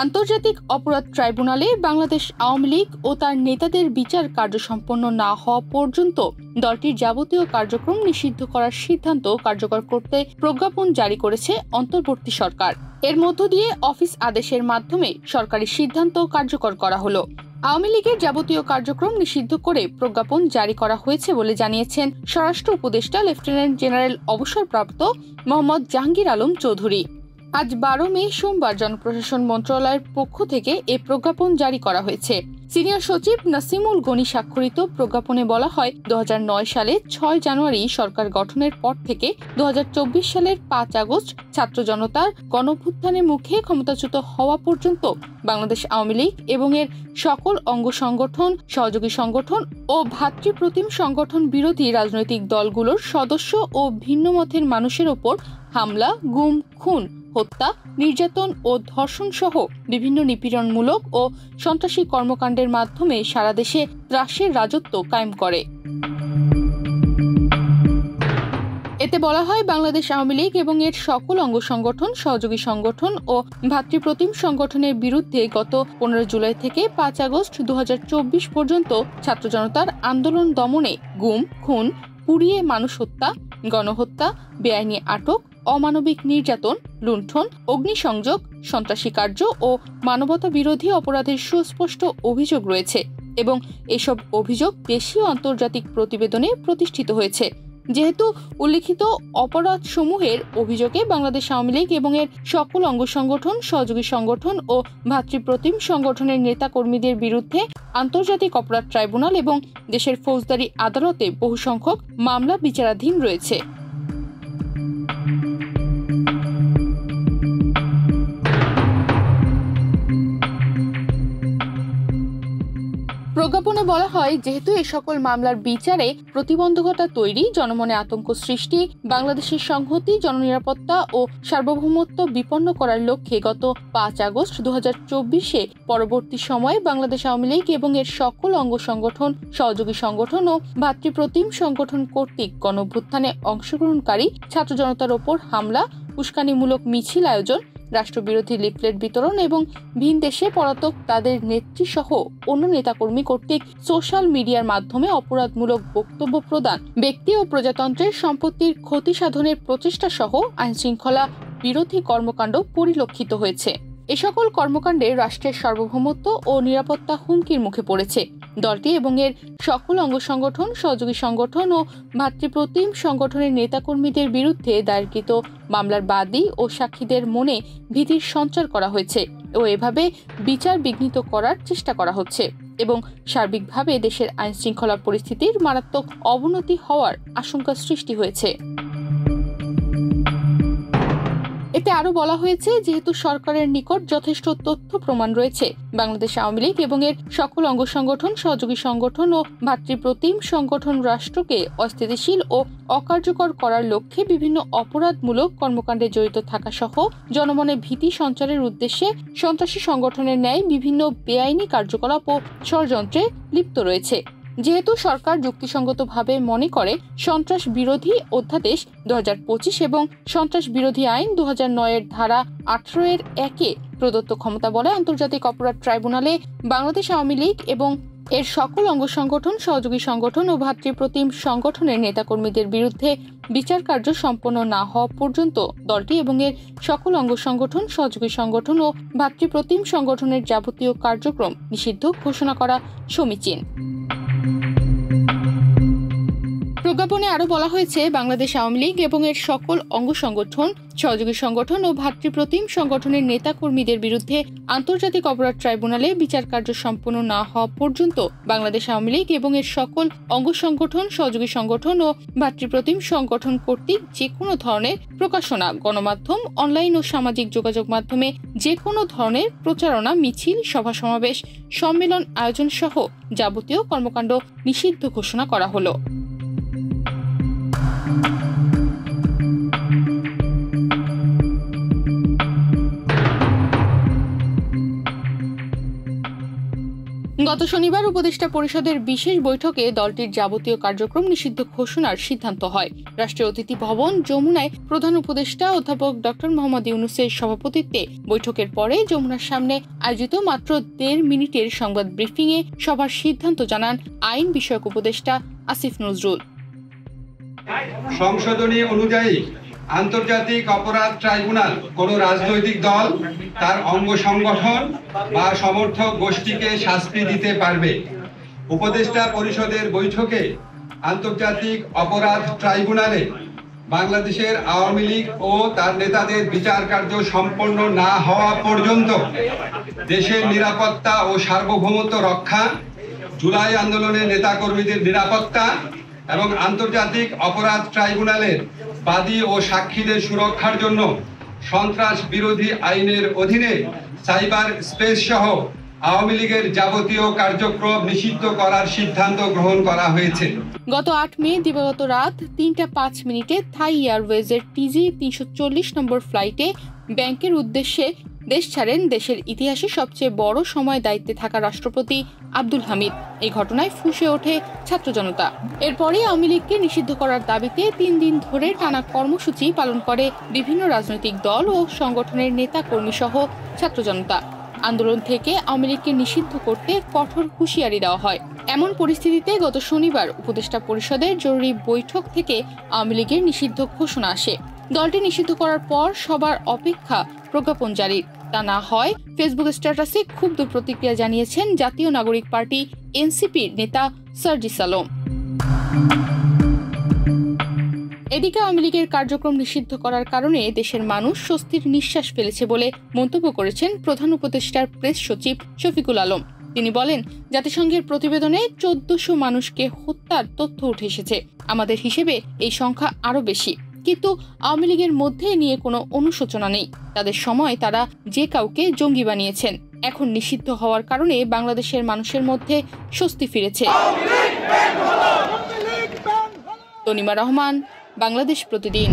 আন্তর্জাতিক অপরাধ ট্রাইব্যুনালে বাংলাদেশ আওয়ামী লীগ ও তার নেতাদের বিচার কার্য সম্পন্ন না হওয়া পর্যন্ত দলটির যাবতীয় কার্যক্রম নিষিদ্ধ করার সিদ্ধান্ত কার্যকর করতে প্রজ্ঞাপন জারি করেছে অন্তর্বর্তী সরকার। এর মধ্য দিয়ে অফিস আদেশের মাধ্যমে সরকারি সিদ্ধান্ত কার্যকর করা হলো। আওয়ামী লীগের যাবতীয় কার্যক্রম নিষিদ্ধ করে প্রজ্ঞাপন জারি করা হয়েছে বলে জানিয়েছেন স্বরাষ্ট্র উপদেষ্টা লেফটেন্যান্ট জেনারেল অবসরপ্রাপ্ত মোহাম্মদ জাহাঙ্গীর আলম চৌধুরী। আজ 12 মে সোমবার জনপ্রশাসন মন্ত্রণালয়ের পক্ষ থেকে এ প্রজ্ঞাপন জারি করা হয়েছে। সিনিয়র সচিব নাসিমুল গনি স্বাক্ষরিত প্রজ্ঞাপনে বলা হয়, 2009 সালে 6 জানুয়ারি সরকার গঠনের পর থেকে 2024 সালের 5 আগস্ট ছাত্র জনতার গণঅভ্যুত্থানের মুখে ক্ষমতাচ্যুত হওয়া পর্যন্ত বাংলাদেশ আওয়ামী লীগ এবং এর সকল অঙ্গ সংগঠন, সহযোগী সংগঠন ও ভ্রাতৃপ্রতিম সংগঠন বিরোধী রাজনৈতিক দলগুলোর সদস্য ও ভিন্ন মতের মানুষের ওপর হামলা, গুম, খুন, হত্যা, নির্যাতন ও ধর্ষণ সহ বিভিন্ন নিপীড়নমূলক ও সন্ত্রাসী কর্মকাণ্ডের মাধ্যমে সারা দেশে ত্রাসের রাজত্ব কায়েম করে। এতে বলা হয়, বাংলাদেশ আওয়ামী লীগ এবং এর সকল অঙ্গ সংগঠন, সহযোগী সংগঠন ও ভ্রাতৃপ্রতিম সংগঠনের বিরুদ্ধে গত 15 জুলাই থেকে 5 আগস্ট 2024 পর্যন্ত ছাত্র জনতার আন্দোলন দমনে গুম, খুন, পুড়িয়ে মানুষ হত্যা, গণহত্যা, বেআইনি আটক, অমানবিক নির্যাতন, লুণ্ঠন, অগ্নিসংযোগ, সন্ত্রাসী কার্য ও মানবতা বিরোধী অপরাধের সুস্পষ্ট অভিযোগ রয়েছে এবং এসব অভিযোগ দেশীয় আন্তর্জাতিক প্রতিবেদনে প্রতিষ্ঠিত হয়েছে। যেহেতু উল্লিখিত অপরাধসমূহের অভিযোগে বাংলাদেশ আওয়ামী লীগ এবং এর সকল অঙ্গ সংগঠন, সহযোগী সংগঠন ও ভ্রাতৃপ্রতিম সংগঠনের নেতাকর্মীদের বিরুদ্ধে আন্তর্জাতিক অপরাধ ট্রাইব্যুনাল এবং দেশের ফৌজদারি আদালতে বহু সংখ্যক মামলা বিচারাধীন রয়েছে। প্রজ্ঞাপনে বলা হয়, যেহেতু এই সকল মামলার বিচারে প্রতিবন্ধকতা তৈরি, জনমনে আতঙ্ক সৃষ্টি, বাংলাদেশের সংহতি, জননিরাপত্তা ও সার্বভৌমত্ব বিপন্ন করার লক্ষ্যে গত 5 আগস্ট 2024 পরবর্তী সময়ে বাংলাদেশ আওয়ামী লীগ এবং এর সকল অঙ্গ সংগঠন, সহযোগী সংগঠন ও ভ্রাতৃপ্রতিম সংগঠন কর্তৃক গণঅভ্যুত্থানে অংশগ্রহণকারী ছাত্র জনতার ওপর হামলা, উস্কানিমূলক মিছিল আয়োজন, রাষ্ট্রবিরোধী লিফলেট বিতরণ এবং ভিন দেশে পলাতক তাদের নেত্রী সহ অন্য নেতাকর্মী কর্তৃক সোশ্যাল মিডিয়ার মাধ্যমে অপরাধমূলক বক্তব্য প্রদান, ব্যক্তি ও প্রজাতন্ত্রের সম্পত্তির ক্ষতি সাধনের প্রচেষ্টা সহ আইনশৃঙ্খলা বিরোধী কর্মকাণ্ড পরিলক্ষিত হয়েছে। এ সকল কর্মকাণ্ডে রাষ্ট্রের সার্বভৌমত্ব ও নিরাপত্তা হুমকির মুখে পড়েছে। দলটি এবং এর সকল অঙ্গ সংগঠন, সহযোগী সংগঠন ও ভ্রাতৃপ্রতিম সংগঠনের নেতাকর্মীদের বিরুদ্ধে দায়েরকৃত মামলার বাদী ও সাক্ষীদের মনে ভীতির সঞ্চার করা হয়েছে ও এভাবে বিচার বিঘ্নিত করার চেষ্টা করা হচ্ছে এবং সার্বিকভাবে দেশের আইনশৃঙ্খলা পরিস্থিতির মারাত্মক অবনতি হওয়ার আশঙ্কা সৃষ্টি হয়েছে। এতে আরো বলা হয়েছে, যেহেতু সরকারের নিকট যথেষ্ট তথ্য প্রমাণ রয়েছে, বাংলাদেশ আওয়ামী লীগ এবং এর সকল অঙ্গ সংগঠন, সহযোগী সংগঠন ও ভ্রাতৃপ্রতিম সংগঠন রাষ্ট্রকে অস্থিতিশীল ও অকার্যকর করার লক্ষ্যে বিভিন্ন অপরাধমূলক কর্মকাণ্ডে জড়িত থাকা সহ জনমনে ভীতি সঞ্চারের উদ্দেশ্যে সন্ত্রাসী সংগঠনের ন্যায় বিভিন্ন বেআইনি কার্যকলাপ ও ষড়যন্ত্রে লিপ্ত রয়েছে। যেহেতু সরকার যুক্তিসঙ্গতভাবে মনে করে সন্ত্রাস বিরোধী অধ্যাদেশ 2025 এবং সন্ত্রাস বিরোধী আইন 2009 এর ধারা 18 এর 1 প্রদত্ত ক্ষমতা বলে আন্তর্জাতিক অপরাধ ট্রাইব্যুনালে বাংলাদেশ আওয়ামী লীগ এবং এর সকল অঙ্গ সংগঠন, সহযোগী সংগঠন ও ভ্রাতৃপ্রতিম সংগঠনের নেতাকর্মীদের বিরুদ্ধে বিচার কার্য সম্পন্ন না হওয়া পর্যন্ত দলটি এবং এর সকল অঙ্গ সংগঠন, সহযোগী সংগঠন ও ভ্রাতৃপ্রতিম সংগঠনের যাবতীয় কার্যক্রম নিষিদ্ধ ঘোষণা করা সমীচীন। প্রজ্ঞাপনে আরো বলা হয়েছে, বাংলাদেশ আওয়ামী লীগ এবং এর সকল অঙ্গ সংগঠন, সহযোগী সংগঠন ও ভ্রাতৃপ্রতিম সংগঠনের নেতাকর্মীদের বিরুদ্ধে আন্তর্জাতিক অপরাধ ট্রাইব্যুনালে বিচার কার্য সম্পন্ন না হওয়া পর্যন্ত বাংলাদেশ আওয়ামী লীগ এবং এর সকল অঙ্গ সংগঠন, সহযোগী সংগঠন ও ভ্রাতৃপ্রতিম সংগঠন কর্তৃক যে কোনো ধরনের প্রকাশনা, গণমাধ্যম, অনলাইন ও সামাজিক যোগাযোগ মাধ্যমে যে কোনো ধরনের প্রচারণা, মিছিল, সভা সমাবেশ, সম্মেলন আয়োজন সহ যাবতীয় কর্মকাণ্ড নিষিদ্ধ ঘোষণা করা হলো। গত গত শনিবার উপদেষ্টা পরিষদের বিশেষ বৈঠকে দলটির যাবতীয় কার্যক্রম নিষিদ্ধ ঘোষণার সিদ্ধান্ত হয়। রাষ্ট্রীয় অতিথি ভবন যমুনায় প্রধান উপদেষ্টা অধ্যাপক ডক্টর মোহাম্মদ ইউনূসের সভাপতিত্বে বৈঠকের পরে যমুনার সামনে আয়োজিত মাত্র ১.৫ মিনিটের সংবাদ ব্রিফিংয়ে সভার সিদ্ধান্ত জানান আইন বিষয়ক উপদেষ্টা আসিফ নজরুল। সংশোধনী অনুযায়ী আন্তর্জাতিক অপরাধ ট্রাইব্যুনাল কোন রাজনৈতিক দল তার অঙ্গ সংগঠন বা সমর্থক গোষ্ঠীকে শাস্তি দিতে পারবে। উপদেষ্টা পরিষদের বৈঠকে আন্তর্জাতিক অপরাধ ট্রাইব্যুনালে বাংলাদেশের আওয়ামী লীগ ও তার নেতাদের বিচার কার্য সম্পন্ন না হওয়া পর্যন্ত দেশের নিরাপত্তা ও সার্বভৌমত্ব রক্ষা, জুলাই আন্দোলনের নেতাকর্মীদের নিরাপত্তা এবং আন্তর্জাতিক অপরাধ ট্রাইব্যুনালের বাদী ও সাক্ষীদের সুরক্ষার জন্য সন্ত্রাস বিরোধী আইনের অধীনে সাইবার স্পেস সহ আওয়ামী লীগের যাবতীয় কার্যক্রম নিষিদ্ধ করার সিদ্ধান্ত গ্রহণ করা হয়েছে। গত ৮ মে দিবাগত রাত ৩টা ৫ থাই এয়ারওয়েজের TG-340 নম্বর ফ্লাইটে ব্যাংকের উদ্দেশ্যে দেশ ছাড়েন দেশের ইতিহাসে সবচেয়ে বড় সময় দায়িত্বে থাকা রাষ্ট্রপতি আব্দুল হামিদ। এই ঘটনায় ফুঁসে ওঠে ছাত্র জনতা। এরপরই আওয়ামী লীগকে নিষিদ্ধ করার দাবিতে ৩ দিন ধরে টানা কর্মসূচি পালন করে বিভিন্ন রাজনৈতিক দল ও সংগঠনের নেতা কর্মী সহ ছাত্র জনতা। আন্দোলন থেকে আওয়ামী লীগকে নিষিদ্ধ করতে কঠোর হুঁশিয়ারি দেওয়া হয়। এমন পরিস্থিতিতে গত শনিবার উপদেষ্টা পরিষদের জরুরি বৈঠক থেকে আওয়ামী লীগের নিষিদ্ধ ঘোষণা আসে। দলটি নিষিদ্ধ করার পর সবার অপেক্ষা প্রজ্ঞাপন জারির। তা না হয় ফেসবুক স্ট্যাটাসে ক্ষুব্ধ প্রতিক্রিয়া জানিয়েছেন জাতীয় নাগরিক পার্টি এনসিপির নেতা সার্জিস আলম। এদিকে আওয়ামী লীগের কার্যক্রম নিষিদ্ধ করার কারণে দেশের মানুষ স্বস্তির নিঃশ্বাস ফেলেছে বলে মন্তব্য করেছেন প্রধান উপদেষ্টার প্রেস সচিব শফিকুল আলম। তিনি বলেন, জাতিসংঘের প্রতিবেদনে ১৪০০ মানুষকে হত্যার তথ্য উঠে এসেছে। আমাদের হিসেবে এই সংখ্যা আরও বেশি, কিন্তু আওয়ামী লীগের মধ্যে নিয়ে কোনো অনুশোচনা নেই। তাদের সময় তারা যে কাউকে জঙ্গি বানিয়েছেন। এখন নিষিদ্ধ হওয়ার কারণে বাংলাদেশের মানুষের মধ্যে স্বস্তি ফিরেছে। তনিমা রহমান, বাংলাদেশ প্রতিদিন।